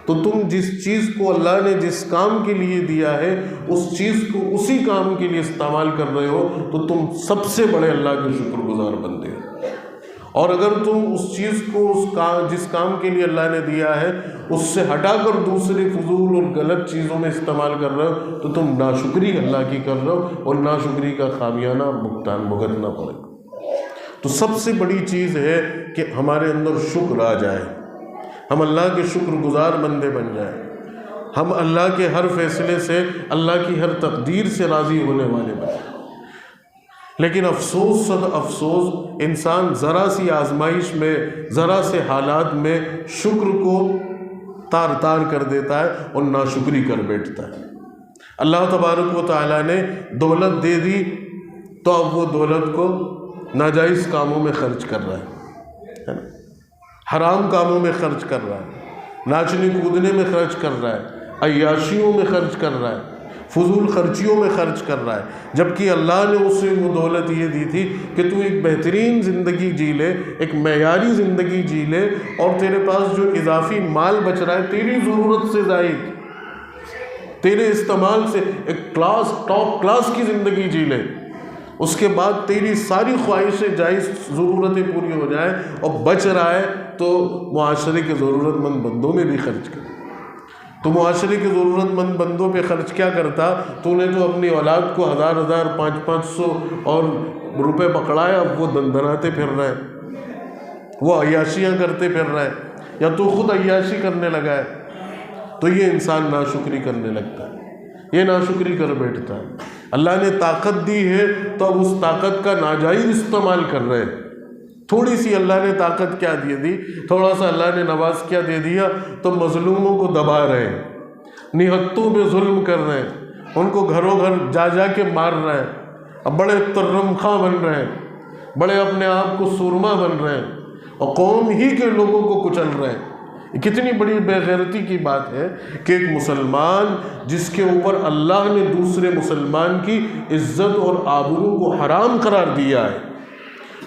تو تم جس چیز کو اللہ نے جس کام کے لیے دیا ہے اس چیز کو اسی کام کے لیے استعمال کر رہے ہو تو تم سب سے بڑے اللہ کے شکر گزار بندے ہو۔ اور اگر تم اس چیز کو جس کام کے لیے اللہ نے دیا ہے اس سے ہٹا کر دوسرے فضول اور غلط چیزوں میں استعمال کر رہے ہو تو تم ناشکری اللہ کی کر رہے ہو، اور ناشکری کا خامیانہ بھگتنا پڑے گا۔ تو سب سے بڑی چیز ہے کہ ہمارے اندر شکر آ جائے، ہم اللہ کے شکر گزار بندے بن جائیں، ہم اللہ کے ہر فیصلے سے، اللہ کی ہر تقدیر سے راضی ہونے والے بنیں۔ لیکن افسوس صد افسوس، انسان ذرا سی آزمائش میں، ذرا سے حالات میں شکر کو تار تار کر دیتا ہے اور ناشکری کر بیٹھتا ہے۔ اللہ تبارک و تعالیٰ نے دولت دے دی تو اب وہ دولت کو ناجائز کاموں میں خرچ کر رہا ہے، حرام کاموں میں خرچ کر رہا ہے، ناچنے کودنے میں خرچ کر رہا ہے، عیاشیوں میں خرچ کر رہا ہے، فضول خرچیوں میں خرچ کر رہا ہے، جبکہ اللہ نے اسے وہ دولت یہ دی تھی کہ تو ایک بہترین زندگی جی لے، ایک معیاری زندگی جی لے، اور تیرے پاس جو اضافی مال بچ رہا ہے تیری ضرورت سے زائد، تیرے استعمال سے ایک ٹاپ کلاس کی زندگی جی لے، اس کے بعد تیری ساری خواہشیں جائز ضرورتیں پوری ہو جائیں، اور بچ رہا ہے تو معاشرے کے ضرورت مند بندوں میں بھی خرچ کر۔ تو معاشرے کے ضرورت مند بندوں پہ خرچ کیا کرتا؟ تو نے تو اپنی اولاد کو 1000 500 اور روپے پکڑایا، اب وہ دندناتے پھر رہے ہیں، وہ عیاشیاں کرتے پھر رہے ہیں، یا تو خود عیاشی کرنے لگا ہے۔ تو یہ انسان ناشکری کرنے لگتا ہے، یہ ناشکری کر بیٹھتا ہے۔ اللہ نے طاقت دی ہے تو اب اس طاقت کا ناجائز استعمال کر رہے ہیں۔ تھوڑی سی اللہ نے طاقت کیا دے دی، تھوڑا سا اللہ نے نواز کیا دے دیا تو مظلوموں کو دبا رہے ہیں، نہتوں پہ ظلم کر رہے ہیں، ان کو گھروں گھر جا کے مار رہے ہیں، اب بڑے ترم خواں بن رہے ہیں، بڑے اپنے آپ کو سورما بن رہے ہیں، اور قوم ہی کے لوگوں کو کچل رہے ہیں۔ کتنی بڑی بے غیرتی کی بات ہے کہ ایک مسلمان جس کے اوپر اللہ نے دوسرے مسلمان کی عزت اور آبرو کو حرام قرار دیا ہے۔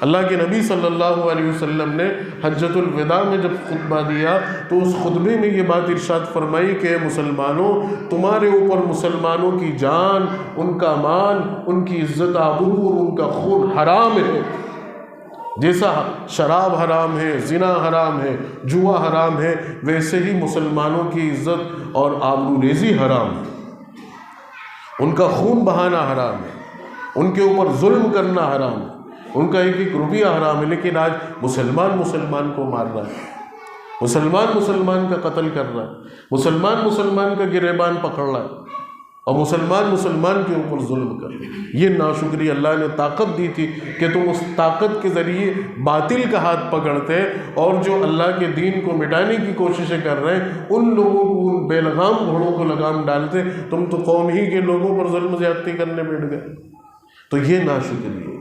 اللہ کے نبی صلی اللہ علیہ وسلم نے حجۃ الوداع میں جب خطبہ دیا تو اس خطبے میں یہ بات ارشاد فرمائی کہ اے مسلمانوں، تمہارے اوپر مسلمانوں کی جان، ان کا مال، ان کی عزت آبرو اور ان کا خون حرام ہے۔ جیسا شراب حرام ہے، زنا حرام ہے، جوا حرام ہے، ویسے ہی مسلمانوں کی عزت اور آبرو ریزی حرام ہے، ان کا خون بہانا حرام ہے، ان کے اوپر ظلم کرنا حرام ہے، ان کا ایک ایک روپیہ حرام ہے۔ لیکن آج مسلمان کو مار رہا ہے، مسلمان کا قتل کر رہا ہے، مسلمان کا گریبان پکڑ رہا ہے، اور مسلمان کے اوپر ظلم کر رہا ہے۔ یہ ناشکری اللہ نے طاقت دی تھی کہ تم اس طاقت کے ذریعے باطل کا ہاتھ پکڑتے، اور جو اللہ کے دین کو مٹانے کی کوششیں کر رہے ہیں ان لوگوں کو، ان بے لگام گھوڑوں کو لگام ڈالتے۔ تم تو قوم ہی کے لوگوں پر ظلم زیادتی کرنے بیٹھ گئے۔ تو یہ ناشکری ہے۔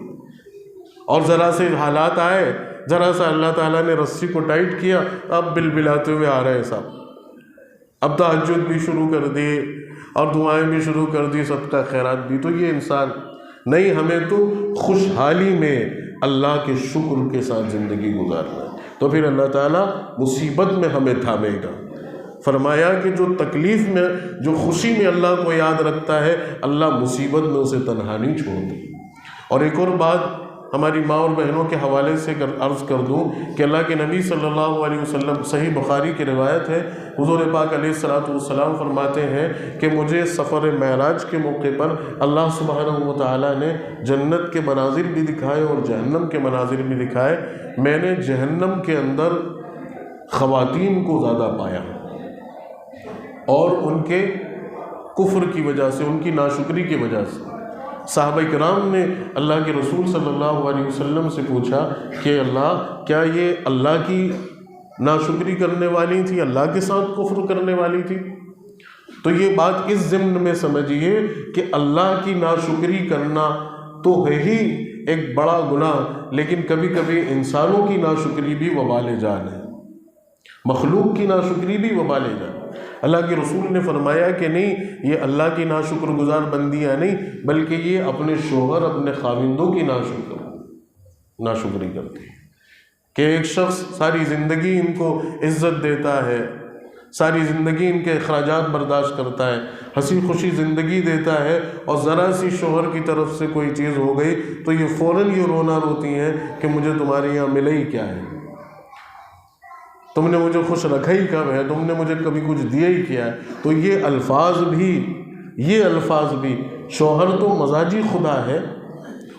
اور ذرا سے حالات آئے، ذرا سا اللہ تعالیٰ نے رسی کو ٹائٹ کیا، اب بلبلاتے ہوئے آ رہے ہیں صاحب، اب تہجد بھی شروع کر دیے اور دعائیں بھی شروع کر دی، صدقہ خیرات بھی۔ تو یہ انسان نہیں، ہمیں تو خوشحالی میں اللہ کے شکر کے ساتھ زندگی گزارنا ہے، تو پھر اللہ تعالیٰ مصیبت میں ہمیں تھامے گا۔ فرمایا کہ جو تکلیف میں، جو خوشی میں اللہ کو یاد رکھتا ہے، اللہ مصیبت میں اسے تنہا نہیں چھوڑتا۔ اور ایک اور بات ہماری ماں اور بہنوں کے حوالے سے عرض کر دوں کہ اللہ کے نبی صلی اللہ علیہ وسلم، صحیح بخاری کی روایت ہے، حضور پاک علیہ الصلوۃ والسلام فرماتے ہیں کہ مجھے سفر معراج کے موقع پر اللہ سبحانہ و تعالیٰ نے جنت کے مناظر بھی دکھائے اور جہنم کے مناظر بھی دکھائے۔ میں نے جہنم کے اندر خواتین کو زیادہ پایا، اور ان کے کفر کی وجہ سے، ان کی ناشکری کی وجہ سے صحابہ کرام نے اللہ کے رسول صلی اللہ علیہ وسلم سے پوچھا کہ اللہ، کیا یہ اللہ کی ناشکری کرنے والی تھی، اللہ کے ساتھ کفر کرنے والی تھی؟ تو یہ بات اس ضمن میں سمجھیے کہ اللہ کی ناشکری کرنا تو ہے ہی ایک بڑا گناہ، لیکن کبھی کبھی انسانوں کی ناشکری بھی وبال جان ہے، مخلوق کی ناشکری بھی وبال جان۔ اللہ کے رسول نے فرمایا کہ نہیں، یہ اللہ کی ناشکر گزار بندیاں نہیں، بلکہ یہ اپنے شوہر، اپنے خاوندوں کی ناشکری کرتی ہے۔ کہ ایک شخص ساری زندگی ان کو عزت دیتا ہے، ساری زندگی ان کے اخراجات برداشت کرتا ہے، ہنسی خوشی زندگی دیتا ہے، اور ذرا سی شوہر کی طرف سے کوئی چیز ہو گئی تو یہ فوراً یہ رونا روتی ہیں کہ مجھے تمہارے یہاں ملے ہی کیا ہے، تم نے مجھے خوش رکھا ہی کب ہے، تم نے مجھے کبھی کچھ دیا ہی کیا ہے۔ تو یہ الفاظ بھی شوہر تو مزاجی خدا ہے،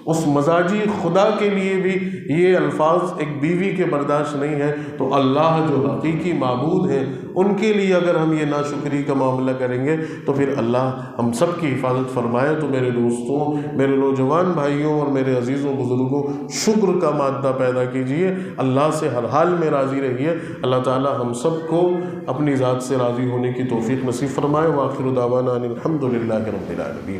اس مزاجی خدا کے لیے بھی یہ الفاظ ایک بیوی کے برداشت نہیں ہے، تو اللہ جو حقیقی معبود ہیں ان کے لیے اگر ہم یہ ناشکری کا معاملہ کریں گے تو پھر اللہ ہم سب کی حفاظت فرمائے۔ تو میرے دوستوں، میرے نوجوان بھائیوں اور میرے عزیزوں بزرگوں، شکر کا مادہ پیدا کیجئے، اللہ سے ہر حال میں راضی رہیے۔ اللہ تعالی ہم سب کو اپنی ذات سے راضی ہونے کی توفیق نصیب فرمائے۔ وآخر دعوانا ان الحمد للہ رب العالمین۔